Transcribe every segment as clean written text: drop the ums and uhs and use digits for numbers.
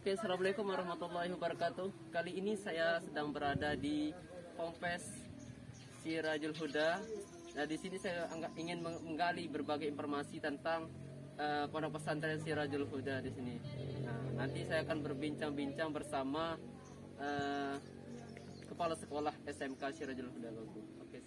Oke, assalamualaikum warahmatullahi wabarakatuh. Kali ini saya sedang berada di Ponpes Sirajul Huda. Nah, di sini saya ingin menggali berbagai informasi tentang pondok pesantren Sirajul Huda di sini. Nah, nanti saya akan berbincang-bincang bersama kepala sekolah SMK Sirajul Huda. Oke.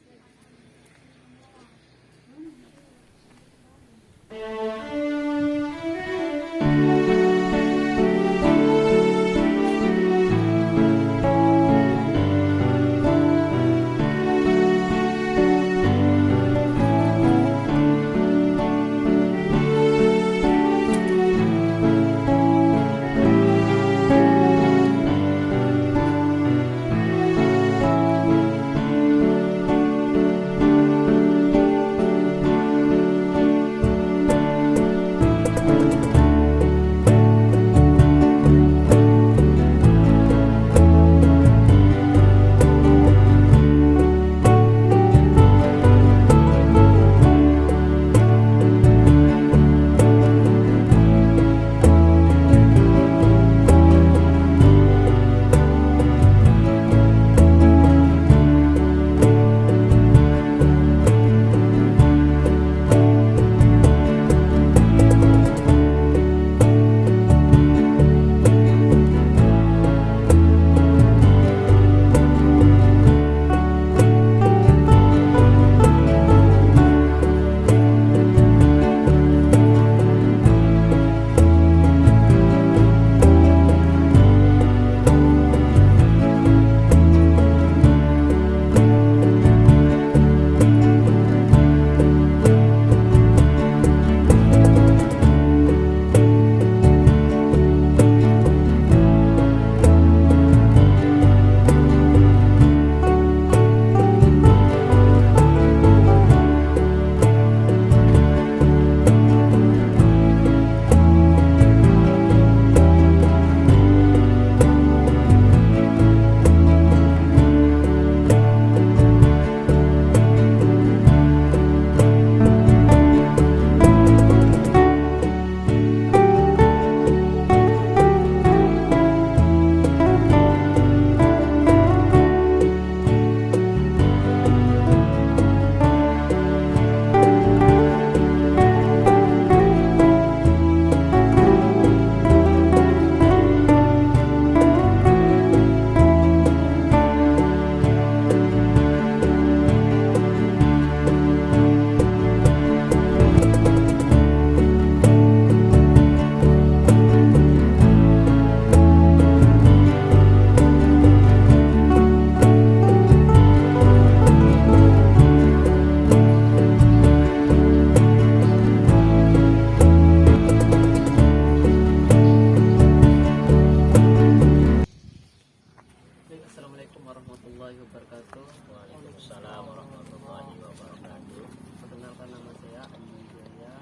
Assalamualaikum warahmatullahi wabarakatuh. Waalaikumsalam warahmatullahi wabarakatuh. Perkenalkan, nama saya Andi Jaya.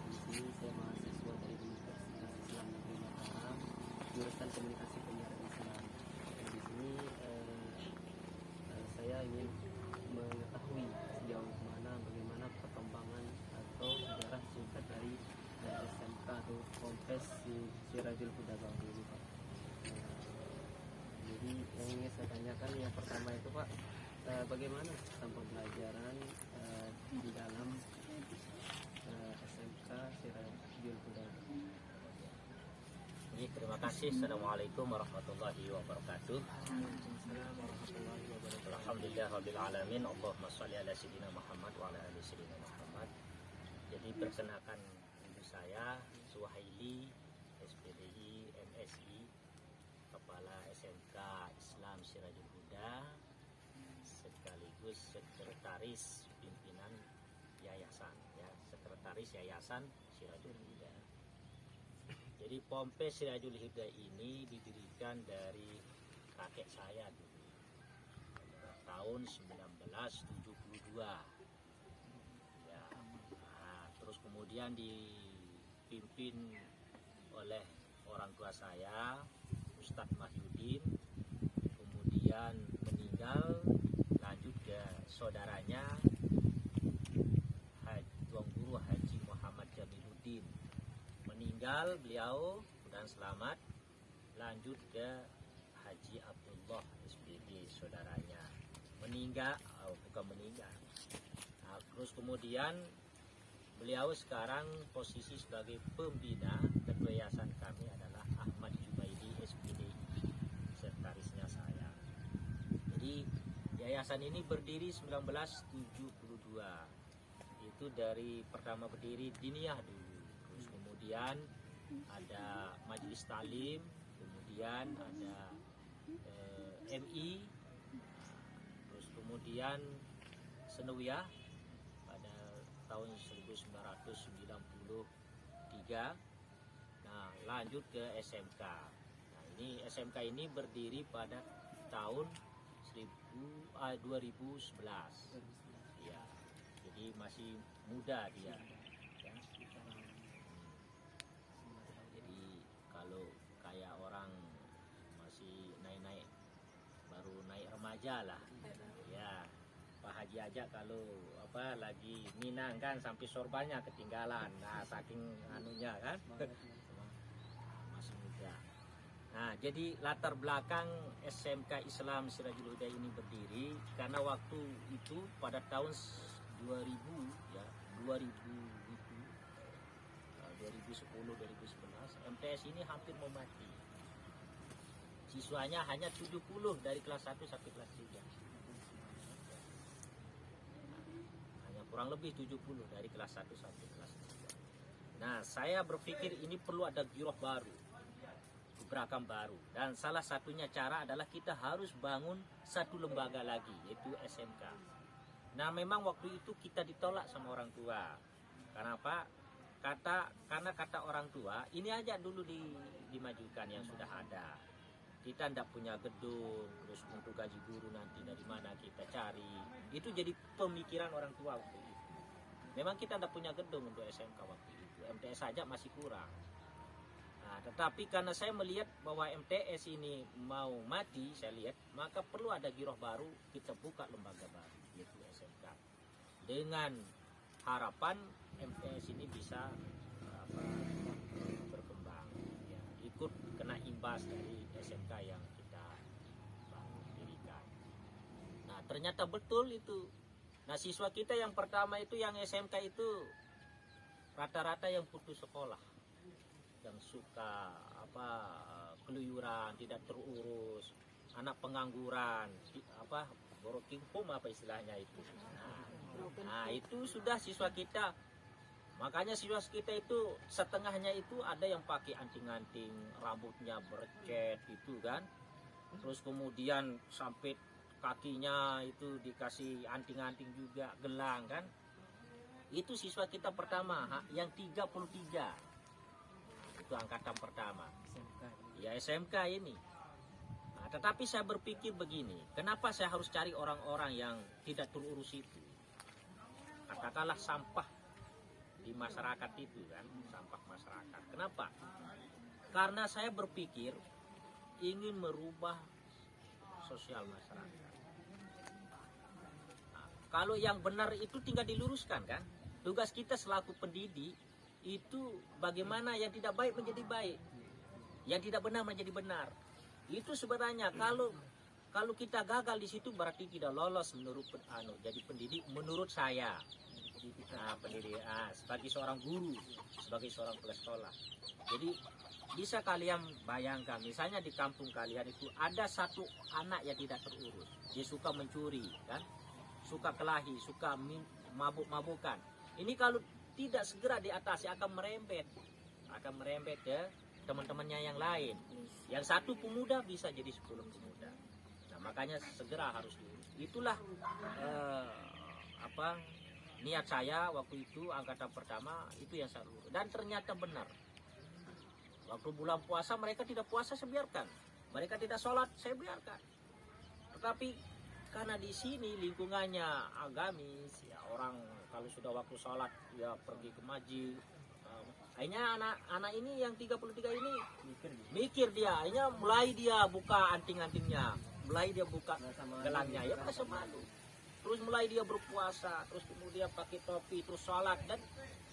Di sini saya mahasiswa dari Universitas Islam Negeri Mataram, jurusan Komunikasi Penyiaran Islam. Di sini saya ingin mengetahui sejauh mana bagaimana perkembangan atau sejarah singkat dari SMK atau Ponpes Sirajul Huda ini, Pak. Jadi yang ingin saya tanyakan yang pertama itu, Pak, bagaimana sistem pembelajaran di dalam SMK Sirajul Huda? Terima kasih. Assalamualaikum warahmatullahi wabarakatuh. Alhamdulillah rabbil alamin. Allahumma shalli ala sayyidina Muhammad wa ala ali sayyidina Muhammad. Jadi perkenalkan ibu saya Suhaili, SPDI, MSI, Kepala SMK Islam Sirajul Huda, sekaligus sekretaris pimpinan yayasan, sekretaris yayasan Sirajul Huda. Jadi Ponpes Sirajul Huda ini didirikan dari kakek saya dulu, tahun 1972. Ya, terus kemudian dipimpin oleh orang tua saya, Ustadz Mahyudin, kemudian meninggal, lanjut ke saudaranya Tuan Guru Haji Muhammad Jamiluddin. Meninggal beliau dan selamat, lanjut ke Haji Abdullah SPG, saudaranya meninggal, bukan meninggal. Nah, terus kemudian beliau sekarang posisi sebagai pembina. Ketua yayasan kami adalah Ahmad Jubaidi SPD, sekretarisnya saya. Jadi yayasan ini berdiri 1972. Itu dari pertama berdiri diniyah dulu, terus kemudian ada majelis talim, kemudian ada MI, terus kemudian senawiyah pada tahun 1993. Nah, lanjut ke SMK. Nah, ini SMK ini berdiri pada tahun 2011. Ya, jadi masih muda dia. Ya. Jadi kalau kayak orang masih naik-naik, baru naik remaja lah. Ya, Pak Haji aja kalau lagi Minang kan sampai sorbannya ketinggalan. Nah, saking anunya kan. Masih muda. Nah, jadi latar belakang SMK Islam Sirajul Huda ini berdiri karena waktu itu pada tahun 2000 ya, 2000 itu 2010 2011 MTS ini hampir mau mati. Siswanya hanya 70 dari kelas 1 sampai kelas 3. Hanya kurang lebih 70 dari kelas 1 sampai kelas 3. Nah, saya berpikir ini perlu ada giroh baru, gebrakan baru, dan salah satunya cara adalah kita harus bangun satu lembaga lagi, yaitu SMK. Nah, memang waktu itu kita ditolak sama orang tua. Kenapa? Karena kata orang tua, ini aja dulu dimajukan yang sudah ada. Kita tidak punya gedung, terus untuk gaji guru nanti dari mana kita cari. Itu jadi pemikiran orang tua waktu itu. Memang kita tidak punya gedung untuk SMK waktu itu. MTS saja masih kurang. Nah, tetapi karena saya melihat bahwa MTS ini mau mati, saya lihat, maka perlu ada giroh baru, kita buka lembaga baru, yaitu SMK. Dengan harapan MTS ini bisa berkembang, ya, ikut kena imbas dari SMK yang kita dirikan. Nah, ternyata betul itu. Nah, siswa kita yang pertama itu yang SMK itu rata-rata yang putus sekolah, yang suka keluyuran, tidak terurus, anak pengangguran, working home istilahnya itu. Nah, itu sudah siswa kita. Makanya siswa kita itu setengahnya itu ada yang pakai anting-anting, rambutnya bercet itu kan. Terus kemudian sampai kakinya itu dikasih anting-anting juga, gelang kan. Itu siswa kita pertama, yang 33. Itu angkatan pertama. Ya, SMK ini. Nah, tetapi saya berpikir begini, kenapa saya harus cari orang-orang yang tidak terurus itu? Katakanlah sampah di masyarakat itu kan, sampah masyarakat. Kenapa? Karena saya berpikir ingin merubah sosial masyarakat. Nah, kalau yang benar itu tinggal diluruskan kan. Tugas kita selaku pendidik itu bagaimana yang tidak baik menjadi baik, yang tidak benar menjadi benar. Itu sebenarnya kalau kita gagal di situ berarti tidak lolos menurut jadi pendidik menurut saya. Nah, pendidik sebagai seorang guru, sebagai seorang kepala sekolah. Jadi bisa kalian bayangkan, misalnya di kampung kalian itu ada satu anak yang tidak terurus, dia suka mencuri, kan, suka kelahi, suka mabuk-mabukan. Ini kalau tidak segera diatasi akan merembet ke teman-temannya yang lain. Yang satu pemuda bisa jadi 10 pemuda. Nah, makanya segera harus diurus. Itulah niat saya waktu itu angkatan pertama itu yang saya urus. Dan ternyata benar. Waktu bulan puasa mereka tidak puasa, saya biarkan. Mereka tidak sholat, saya biarkan. Tetapi karena di sini lingkungannya agamis, ya orang kalau sudah waktu sholat ya pergi ke masjid. Akhirnya anak ini yang 33 ini mikir dia, akhirnya mulai dia buka anting-antingnya, mulai dia buka gelangnya, ya merasa malu. Terus mulai dia berpuasa, terus kemudian pakai topi, terus sholat, dan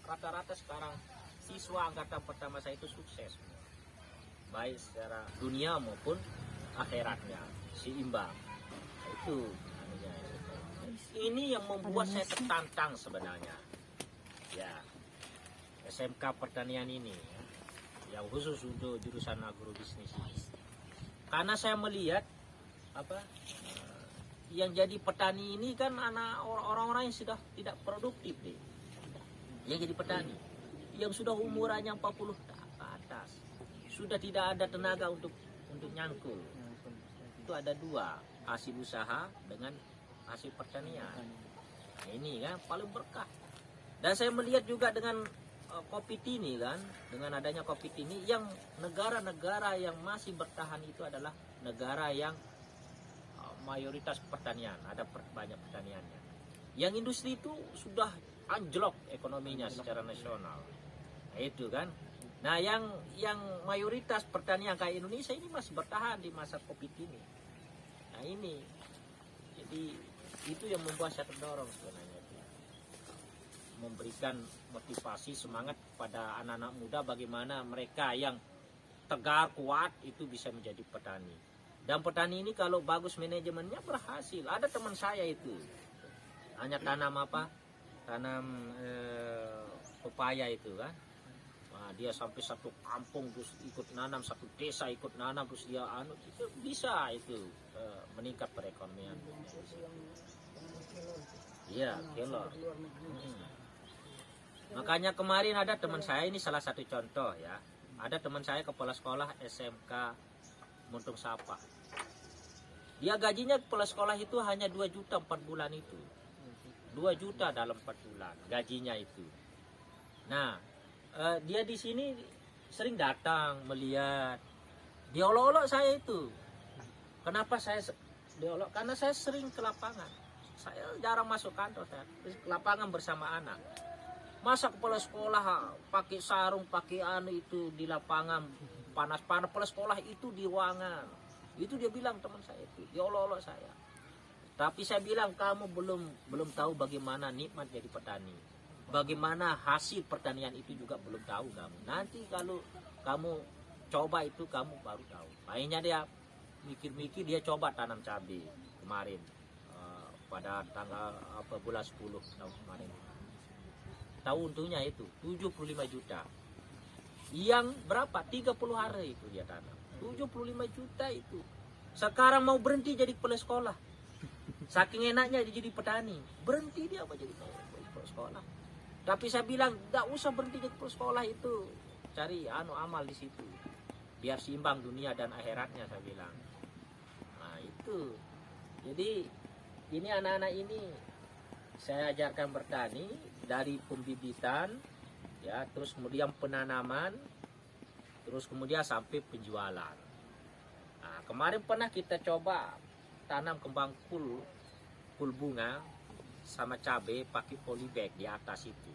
rata-rata sekarang siswa angkatan pertama saya itu sukses. baik secara dunia maupun akhiratnya, seimbang. Itu anunya. Ini yang membuat saya tertantang sebenarnya. Ya, SMK pertanian ini ya, yang khusus untuk jurusan agrobisnis ini. Karena saya melihat apa yang jadi petani ini kan anak orang-orang yang sudah tidak produktif deh. Yang jadi petani yang sudah umurannya 40 ke atas, sudah tidak ada tenaga untuk nyangkul. Itu ada dua, hasil usaha dengan hasil pertanian. Nah, ini kan paling berkah. Dan saya melihat juga dengan Covid ini kan, dengan adanya Covid ini, yang negara-negara yang masih bertahan itu adalah negara yang mayoritas pertanian, ada banyak pertaniannya. Yang industri itu sudah anjlok ekonominya secara nasional. Nah, itu kan. Nah, yang mayoritas pertanian kayak Indonesia ini masih bertahan di masa Covid ini. Nah, ini. Jadi itu yang membuat saya terdorong sebenarnya. Memberikan motivasi, semangat kepada anak-anak muda bagaimana mereka yang tegar, kuat itu bisa menjadi petani. Dan petani ini kalau bagus manajemennya berhasil. Ada teman saya itu hanya tanam apa? Tanam pepaya itu kan. Nah, dia sampai satu kampung terus ikut nanam, satu desa ikut nanam, terus dia itu bisa itu meningkat perekonomian. Iya, kelor. Makanya kemarin ada teman saya, ini salah satu contoh ya. Ada teman saya kepala sekolah SMK Muntung Sapa. Dia gajinya kepala sekolah itu hanya 2 juta 4 bulan itu. 2 juta dalam 4 bulan gajinya itu. Nah, dia di sini sering datang melihat. Dia olok-olok saya itu. Kenapa saya diolok? Karena saya sering ke lapangan. Saya jarang masuk kantor, saya ke lapangan bersama anak. Masa kepala sekolah pakai sarung, pakai itu di lapangan panas-panas, kepala sekolah itu di ruangan. Itu dia bilang teman saya itu, dia olok-olok saya. Tapi saya bilang kamu belum tahu bagaimana nikmat jadi petani. Bagaimana hasil pertanian itu juga belum tahu kamu. Nanti kalau kamu coba itu kamu baru tahu. Akhirnya dia mikir-mikir, dia coba tanam cabai kemarin pada tanggal bulan 10 tahun kemarin. Tahu untungnya itu 75 juta. Yang berapa? 30 hari itu dia tanam. 75 juta itu. Sekarang mau berhenti jadi kepala sekolah. Saking enaknya dia jadi petani. Berhenti dia apa jadi kepala sekolah. Tapi saya bilang, enggak usah berhenti jadi kepala sekolah itu. Cari amal di situ. Biar seimbang dunia dan akhiratnya, saya bilang. Nah, itu. Jadi ini anak-anak ini saya ajarkan bertani dari pembibitan, ya, terus kemudian penanaman, terus kemudian sampai penjualan. Nah, kemarin pernah kita coba tanam kembang kul bunga sama cabai pakai polybag di atas itu.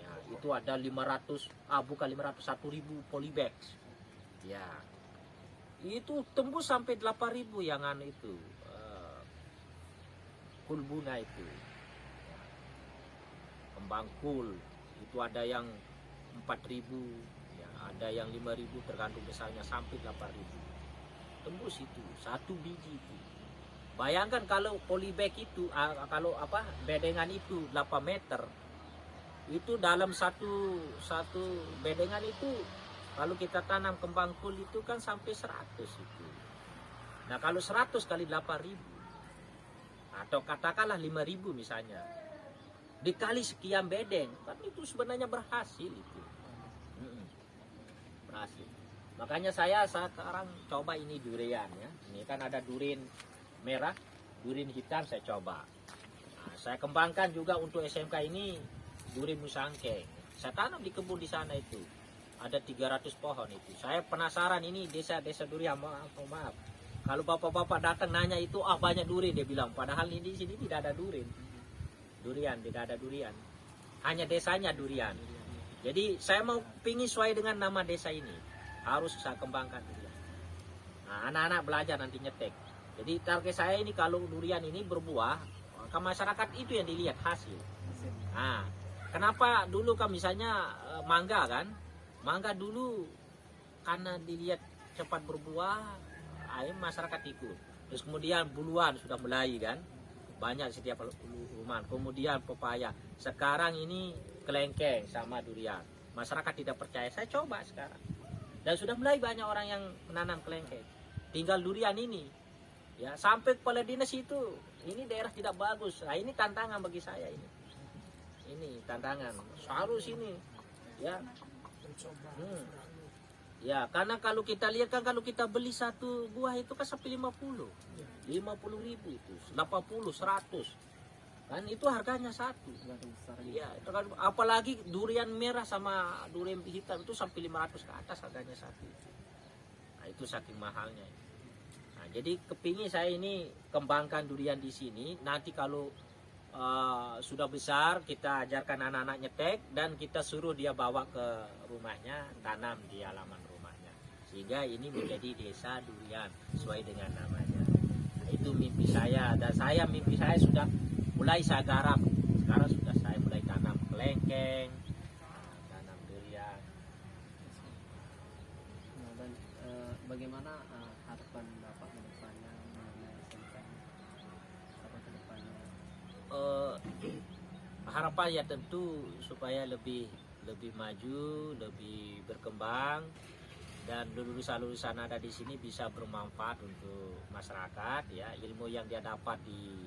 Ya, itu ada 1.000 polybag. Ya, itu tembus sampai 8.000 yang itu kul bunga itu. Kembang kul itu ada yang 4.000, ya, ada yang 5.000 tergantung besarnya sampai 8.000. Tembus itu satu biji itu. Bayangkan kalau polybag itu kalau bedengan itu 8 meter. Itu dalam satu bedengan itu kalau kita tanam kembang kul itu kan sampai 100 itu. Nah, kalau 100 kali 8.000 atau katakanlah 5.000 misalnya, dikali sekian bedeng, kan itu sebenarnya berhasil itu. Berhasil. Makanya saya sekarang coba ini durian ya. Ini kan ada durian merah, durian hitam saya coba. Nah, saya kembangkan juga untuk SMK ini durian musangke. Saya tanam di kebun di sana itu. Ada 300 pohon itu. Saya penasaran ini desa-desa durian, maaf. Kalau bapak-bapak datang nanya itu, banyak durian, dia bilang. Padahal ini di sini tidak ada durian. Tidak ada durian. Hanya desanya durian. Jadi saya mau pingin sesuai dengan nama desa ini. Harus saya kembangkan durian. Nah, anak-anak belajar nanti nyetek. Jadi target saya ini kalau durian ini berbuah, ke masyarakat itu yang dilihat hasil. Nah, kenapa dulu kan misalnya mangga kan? Mangga dulu karena dilihat cepat berbuah, masyarakat ikut. Terus kemudian buluan sudah mulai kan, banyak setiap rumah. Kemudian pepaya. Sekarang ini kelengkeng sama durian. Masyarakat tidak percaya, saya coba sekarang. Dan sudah mulai banyak orang yang menanam kelengkeng. Tinggal durian ini, ya sampai kepala dinas itu, ini daerah tidak bagus. Nah, ini tantangan bagi saya ini. Ini tantangan. Harus ini, ya. Ya, karena kalau kita lihat kan kalau kita beli satu buah itu kan sampai 50 ribu itu, 80, 100. Kan itu harganya satu. Ya, itu kan, apalagi durian merah sama durian hitam itu sampai 500 ke atas harganya satu. Nah, itu saking mahalnya. Nah, jadi kepingin saya ini kembangkan durian di sini. Nanti kalau sudah besar kita ajarkan anak-anak nyetek dan kita suruh dia bawa ke rumahnya, tanam di halaman rumahnya, sehingga ini menjadi desa durian sesuai dengan namanya. Nah, itu mimpi saya, dan mimpi saya sudah mulai saya garap. Sekarang sudah saya mulai tanam kelengkeng, tanam durian. Nah, dan bagaimana harapan Bapak ke depannya mengenai SMK ini? Apa ke depannya? Harapan ya tentu supaya lebih maju, lebih berkembang, dan lulusan ada di sini bisa bermanfaat untuk masyarakat. Ya, ilmu yang dia dapat di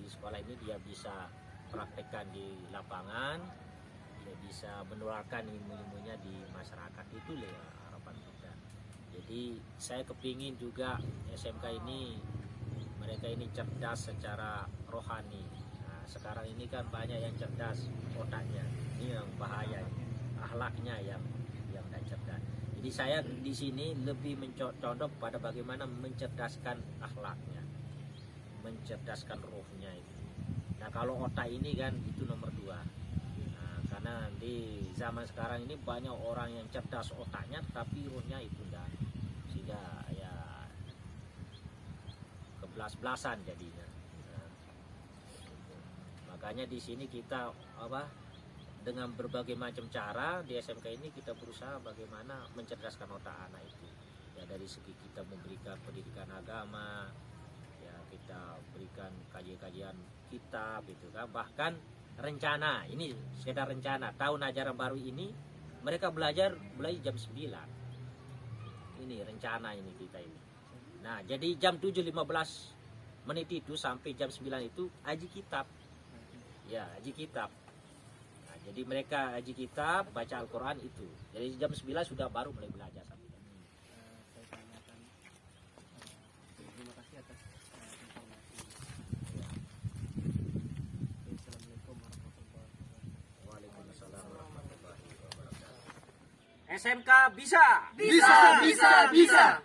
sekolah ini dia bisa praktekkan di lapangan, dia bisa menularkan ilmu-ilmunya di masyarakat. Itu ya harapan kita. Jadi saya kepingin juga SMK ini mereka ini cerdas secara rohani. Sekarang ini kan banyak yang cerdas otaknya, ini yang bahaya, akhlaknya yang tidak cerdas. Jadi saya di sini lebih mencondong pada bagaimana mencerdaskan akhlaknya, mencerdaskan rohnya itu. Nah, kalau otak ini kan itu nomor 2. Nah, karena di zaman sekarang ini banyak orang yang cerdas otaknya, tapi rohnya itu enggak, sehingga ya kebelas-belasan jadinya. Makanya di sini kita dengan berbagai macam cara di SMK ini kita berusaha bagaimana mencerdaskan otak anak itu. Ya, dari segi kita memberikan pendidikan agama, ya kita berikan kajian-kajian kitab gitu kan. Bahkan rencana, ini sekedar rencana tahun ajaran baru ini mereka belajar mulai jam 9. Ini rencana ini kita ini. Nah, jadi jam 7.15 menit itu sampai jam 9 itu aji kitab. Ya, haji kitab. Nah, jadi mereka haji kitab, baca Al-Quran itu. Jadi jam 9 sudah baru mulai belajar. Saya tanyakan, terima kasih atas informasi. Ya. Assalamualaikum warahmatullahi wabarakatuh. Waalaikumsalam warahmatullahi wabarakatuh. SMK bisa. Bisa.